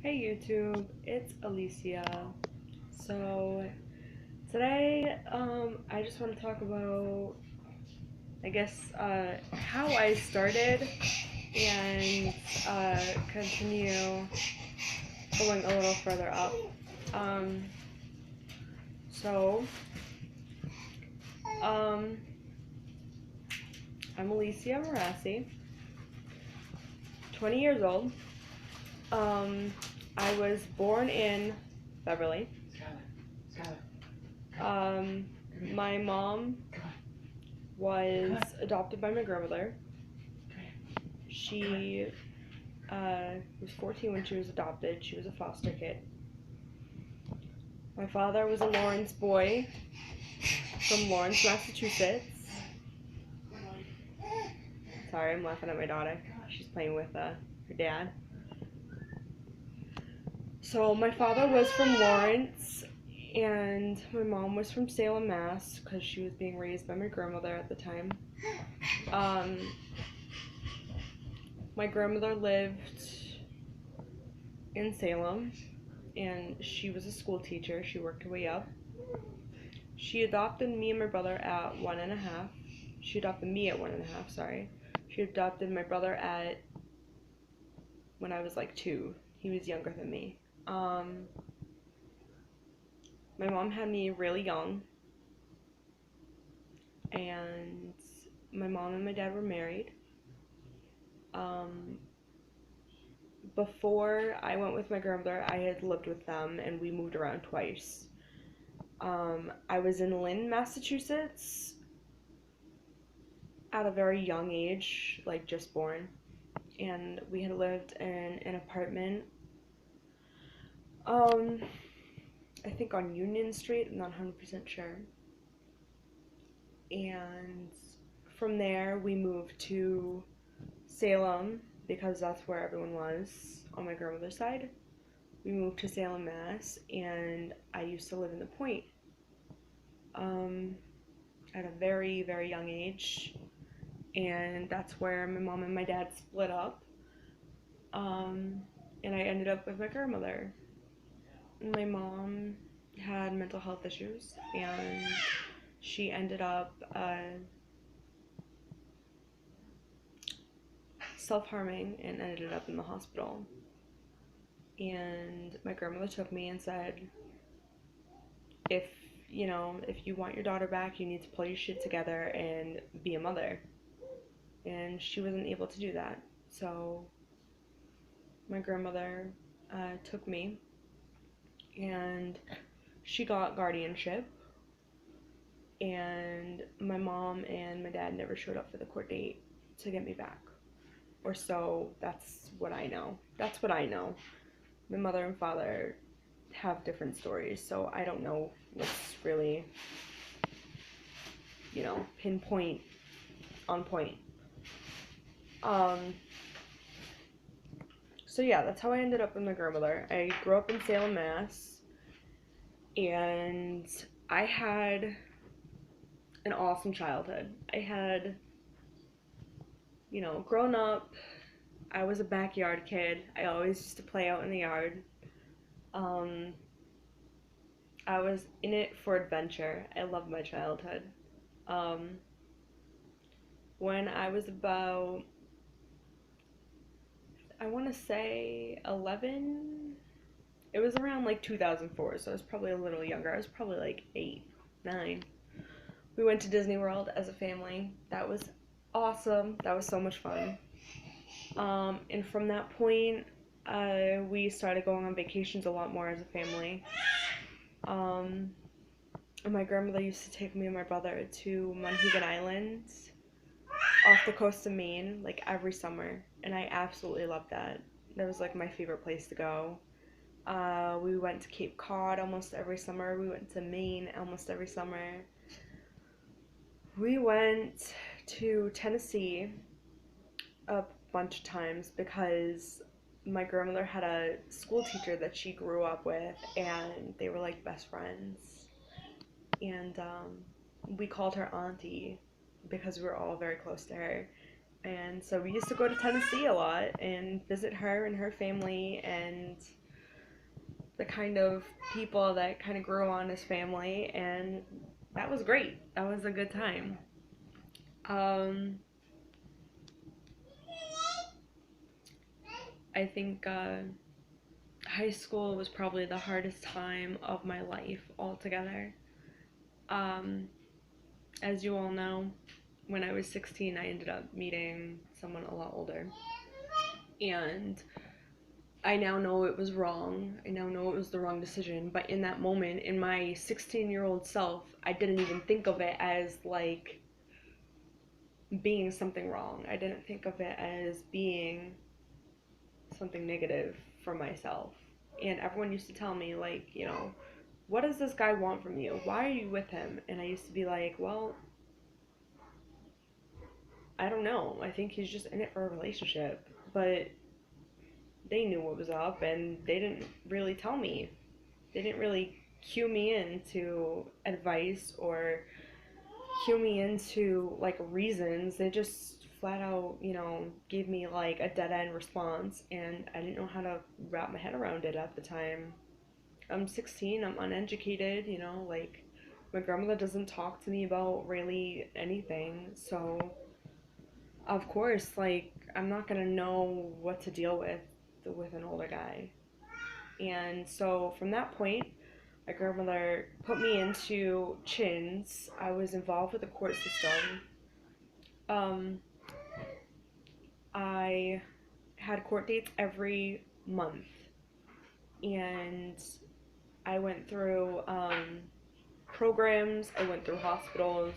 Hey YouTube, it's Alicia. So today, I just want to talk about, how I started and continue going a little further up. Um, so, um, I'm Alicia Marassi, 20 years old. I was born in Beverly. Um, my mom was adopted by my grandmother. She was 14 when she was adopted. She was a foster kid. My father was a Lawrence boy from Lawrence, Massachusetts. Sorry, I'm laughing at my daughter. She's playing with her dad. So my father was from Lawrence, and my mom was from Salem, Mass, because she was being raised by my grandmother at the time. My grandmother lived in Salem, and she was a school teacher. She worked her way up. She adopted me and my brother at 1.5. She adopted me at 1.5, sorry. She adopted my brother at when I was like 2. He was younger than me. My mom had me really young, and my mom and my dad were married. Before I went with my grandmother, I had lived with them, and we moved around twice. I was in Lynn, Massachusetts at a very young age, like just born, and we had lived in an apartment, I think on Union Street, I'm not 100% sure. And from there, we moved to Salem because that's where everyone was on my grandmother's side. We moved to Salem, Mass, and I used to live in the Point at a very, very young age, and that's where my mom and my dad split up. And I ended up with my grandmother. My mom had mental health issues, and she ended up self-harming and ended up in the hospital. And my grandmother took me and said, if if you want your daughter back, you need to pull your shit together and be a mother. And she wasn't able to do that. So my grandmother took me, and she got guardianship, and my mom and my dad never showed up for the court date to get me back. Or so that's what I know. That's what I know. My mother and father have different stories, so I don't know what's really, pinpoint on point. So yeah, that's how I ended up with my grandmother. I grew up in Salem, Mass, and I had an awesome childhood. I had, grown up, I was a backyard kid. I always used to play out in the yard. Um, I was in it for adventure. I loved my childhood. Um, when I was about, I want to say 11, it was around like 2004, so I was probably a little younger. I was probably like 8, 9. We went to Disney World as a family. That was awesome. That was so much fun. And from that point, we started going on vacations a lot more as a family. And my grandmother used to take me and my brother to Monhegan Island off the coast of Maine, like every summer, and I absolutely loved that. That was like my favorite place to go. We went to Cape Cod almost every summer. We went to Maine almost every summer. We went to Tennessee a bunch of times because my grandmother had a school teacher that she grew up with, and they were like best friends. And we called her Auntie because we were all very close to her. And so we used to go to Tennessee a lot and visit her and her family and the kind of people that kind of grew on as family, and that was great. That was a good time. Um, I think high school was probably the hardest time of my life altogether. Um, as you all know, when I was 16, I ended up meeting someone a lot older. And I now know it was wrong. I now know it was the wrong decision. But in that moment, in my 16-year-old self, I didn't even think of it as like being something wrong. I didn't think of it as being something negative for myself. And everyone used to tell me, like, what does this guy want from you? Why are you with him? And I used to be like, well, I don't know. I think he's just in it for a relationship. But they knew what was up and they didn't really tell me. They didn't really cue me into advice or cue me into like reasons. They just flat out, gave me like a dead end response, and I didn't know how to wrap my head around it at the time. I'm 16, I'm uneducated, like my grandmother doesn't talk to me about really anything. So, of course, like I'm not going to know what to deal with an older guy. And so from that point, my grandmother put me into chins. I was involved with the court system. Um, I had court dates every month, and I went through programs, I went through hospitals,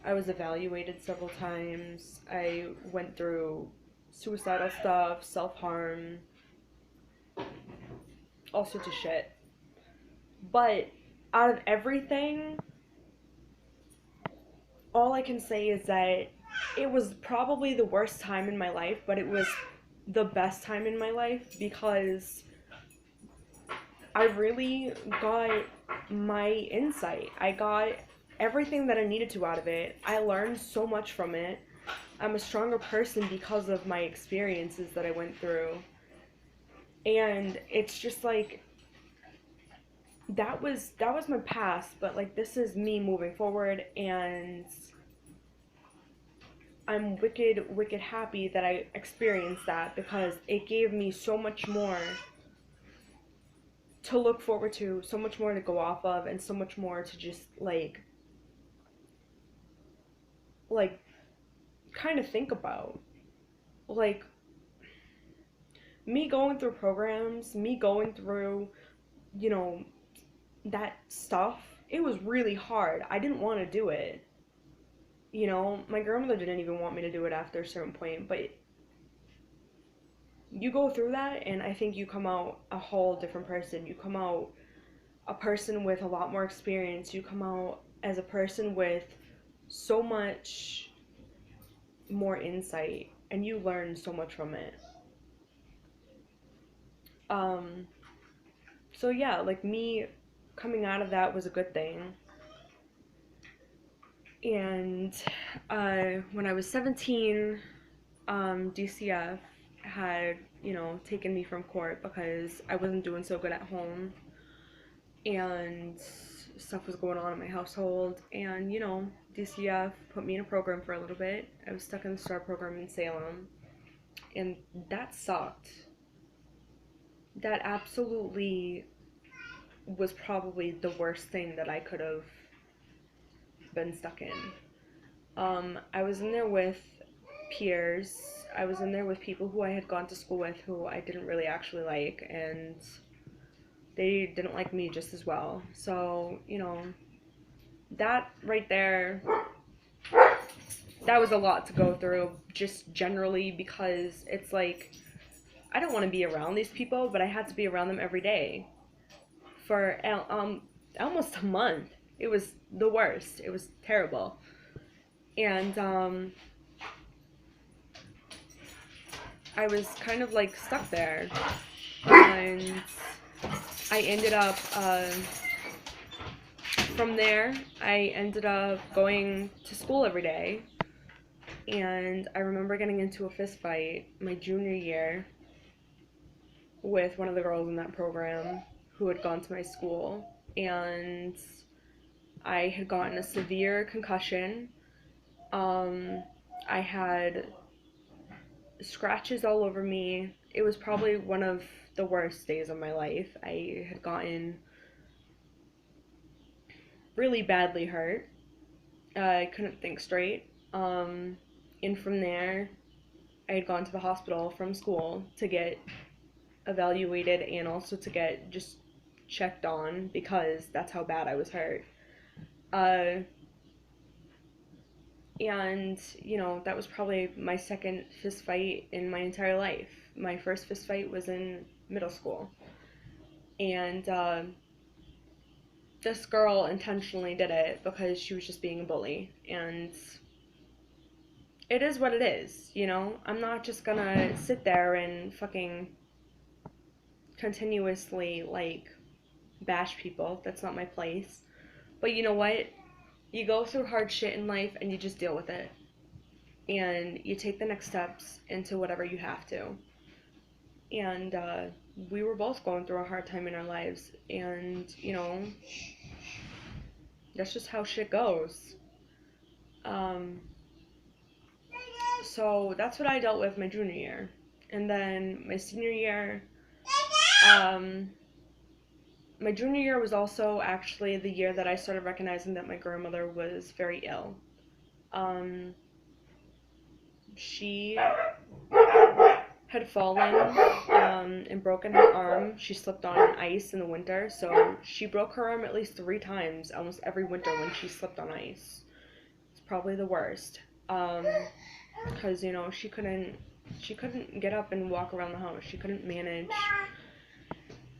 I was evaluated several times, I went through suicidal stuff, self harm, all sorts of shit. But out of everything, all I can say is that it was probably the worst time in my life, but it was the best time in my life because I really got my insight. I got everything that I needed to out of it. I learned so much from it. I'm a stronger person because of my experiences that I went through. And it's just like that was my past, but like this is me moving forward, and I'm wicked, wicked happy that I experienced that because it gave me so much more to look forward to, so much more to go off of, and so much more to just like kind of think about. Like me going through programs, me going through, you know, that stuff, it was really hard. I didn't want to do it. My grandmother didn't even want me to do it after a certain point, but you go through that and I think you come out a whole different person. You come out a person with a lot more experience. You come out as a person with so much more insight, and you learn so much from it. Um, so yeah, like me coming out of that was a good thing. And when I was 17, DCF had, taken me from court because I wasn't doing so good at home and stuff was going on in my household. And, DCF put me in a program for a little bit. I was stuck in the STAR program in Salem, and that sucked. That absolutely was probably the worst thing that I could have been stuck in. I was in there with peers. I was in there with people who I had gone to school with who I didn't really actually like, and they didn't like me just as well. So, that right there, that was a lot to go through, just generally, because it's like, I don't want to be around these people, but I had to be around them every day for almost a month. It was the worst. It was terrible. And I was kind of like stuck there, and I ended up from there I ended up going to school every day, And I remember getting into a fist fight my junior year with one of the girls in that program who had gone to my school. And I had gotten a severe concussion. I had scratches all over me. It was probably one of the worst days of my life. I had gotten really badly hurt. I couldn't think straight. And from there, I had gone to the hospital from school to get evaluated and also to get just checked on because that's how bad I was hurt. Uh, and, that was probably my second fist fight in my entire life. My first fist fight was in middle school. And this girl intentionally did it because she was just being a bully. And it is what it is, I'm not just gonna sit there and fucking continuously, like, bash people. That's not my place. But you know what? You go through hard shit in life and you just deal with it. And you take the next steps into whatever you have to. And we were both going through a hard time in our lives. And, that's just how shit goes. So that's what I dealt with my junior year. And then my senior year, my junior year was also actually the year that I started recognizing that my grandmother was very ill. She had fallen and broken her arm. She slipped on ice in the winter, so she broke her arm at least 3 times almost every winter when she slipped on ice. It's probably the worst. Because, she couldn't get up and walk around the house. She couldn't manage.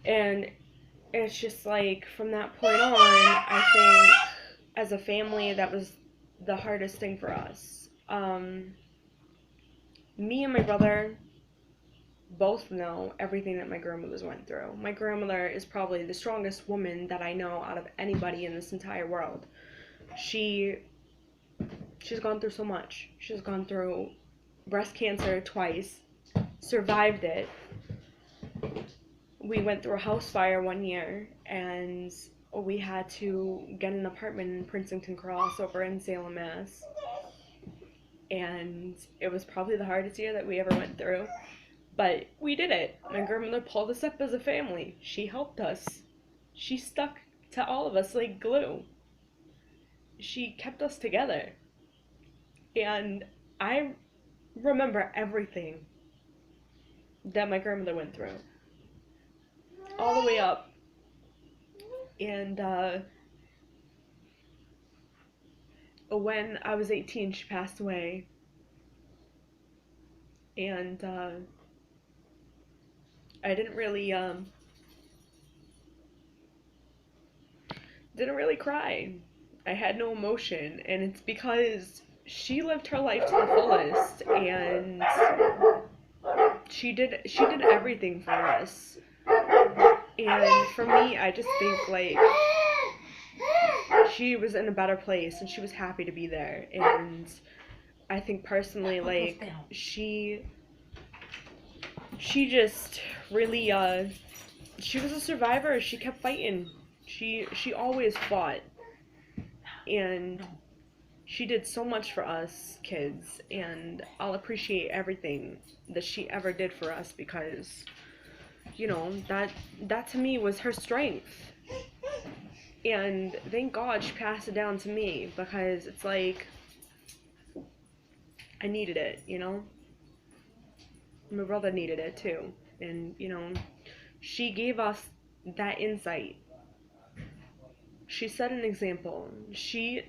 And it's just like, from that point on, I think, as a family, that was the hardest thing for us. Me and my brother both know everything that my grandmother's went through. My grandmother is probably the strongest woman that I know out of anybody in this entire world. She's gone through so much. She's gone through breast cancer twice, survived it. We went through a house fire one year, and we had to get an apartment in Princeton Cross over in Salem, Mass. And it was probably the hardest year that we ever went through. But we did it. My grandmother pulled us up as a family. She helped us. She stuck to all of us like glue. She kept us together. And I remember everything that my grandmother went through. All the way up. And when I was 18, she passed away. And I didn't really cry. I had no emotion, and it's because she lived her life to the fullest, and she did everything for us. And for me, I just think, like, she was in a better place, and she was happy to be there. And I think personally, like, she just really, she was a survivor. She kept fighting. She always fought. And she did so much for us kids, and I'll appreciate everything that she ever did for us because, that to me was her strength. And thank God she passed it down to me because it's like, I needed it, My brother needed it too. And, she gave us that insight. She set an example. She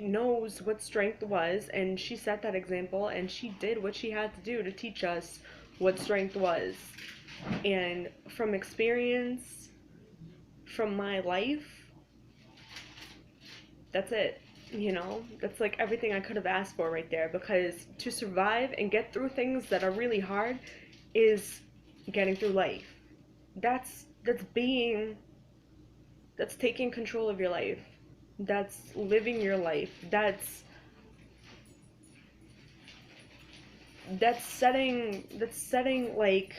knows what strength was, and she set that example, and she did what she had to do to teach us what strength was. And from experience, from my life, that's it. That's like everything I could have asked for right there, because to survive and get through things that are really hard is getting through life. That's taking control of your life. That's living your life. That's that's setting like,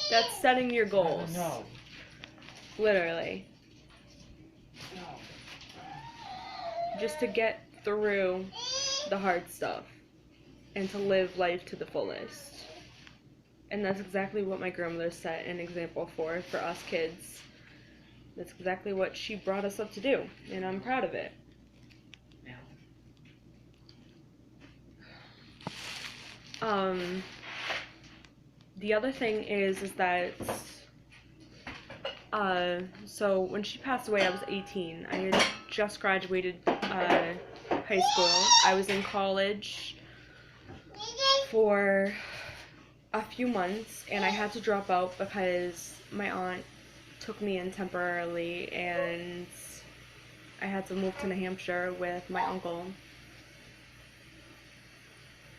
that's setting your goals. No. Literally. Just to get through the hard stuff and to live life to the fullest. And that's exactly what my grandmother set an example for us kids. That's exactly what she brought us up to do, and I'm proud of it. The other thing is that, so when she passed away, I was 18. I had just graduated high school. I was in college for a few months, and I had to drop out because my aunt took me in temporarily, and I had to move to New Hampshire with my uncle.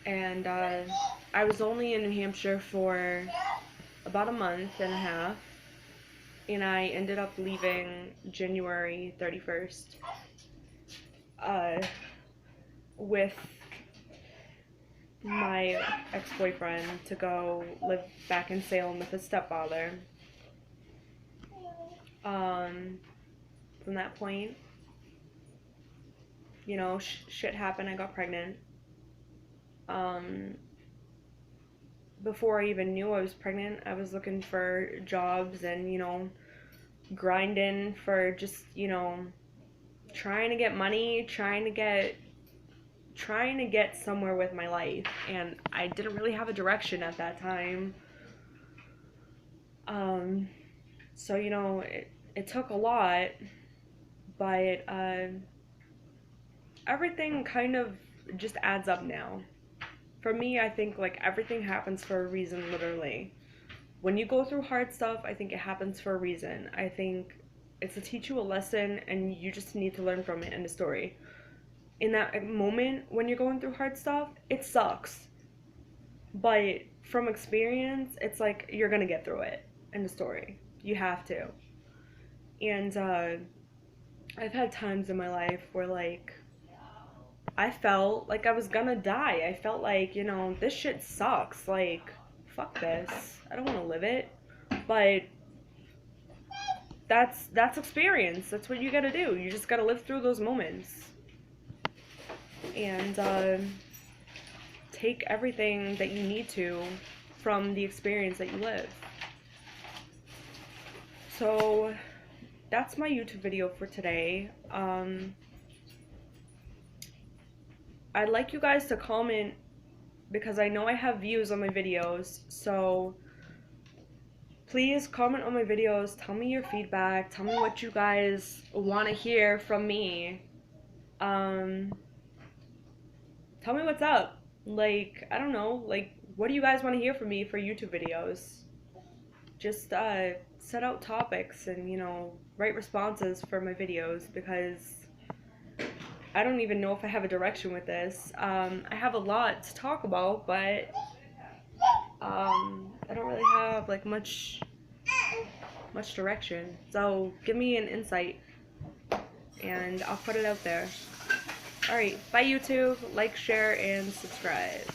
And I was only in New Hampshire for about a month and a half, and I ended up leaving January 31st with my ex-boyfriend to go live back in Salem with his stepfather. From that point, you know, shit happened. I got pregnant. Before I even knew I was pregnant, I was looking for jobs and, you know, grinding for just, you know, trying to get money, trying to get somewhere with my life. And I didn't really have a direction at that time. So, you know, it took a lot, but everything kind of just adds up now. For me, I think like everything happens for a reason, literally. When you go through hard stuff, I think it happens for a reason. I think it's to teach you a lesson, and you just need to learn from it. End of story. In that moment when you're going through hard stuff, it sucks. But from experience, it's like you're gonna get through it. End of story. You have to. And I've had times in my life where like I felt like I was gonna die. I felt like, you know, this shit sucks. Like, fuck this. I don't want to live it. But that's experience. That's what you gotta do. You just gotta live through those moments. And take everything that you need to from the experience that you live. So that's my YouTube video for today. I'd like you guys to comment, because I know I have views on my videos, so please comment on my videos, tell me your feedback, tell me what you guys want to hear from me. Tell me what's up. Like, I don't know, like, what do you guys want to hear from me for YouTube videos? Just set out topics and, you know, write responses for my videos, because I don't even know if I have a direction with this. I have a lot to talk about, but I don't really have like much direction. So give me an insight and I'll put it out there. Alright, bye YouTube, like, share, and subscribe.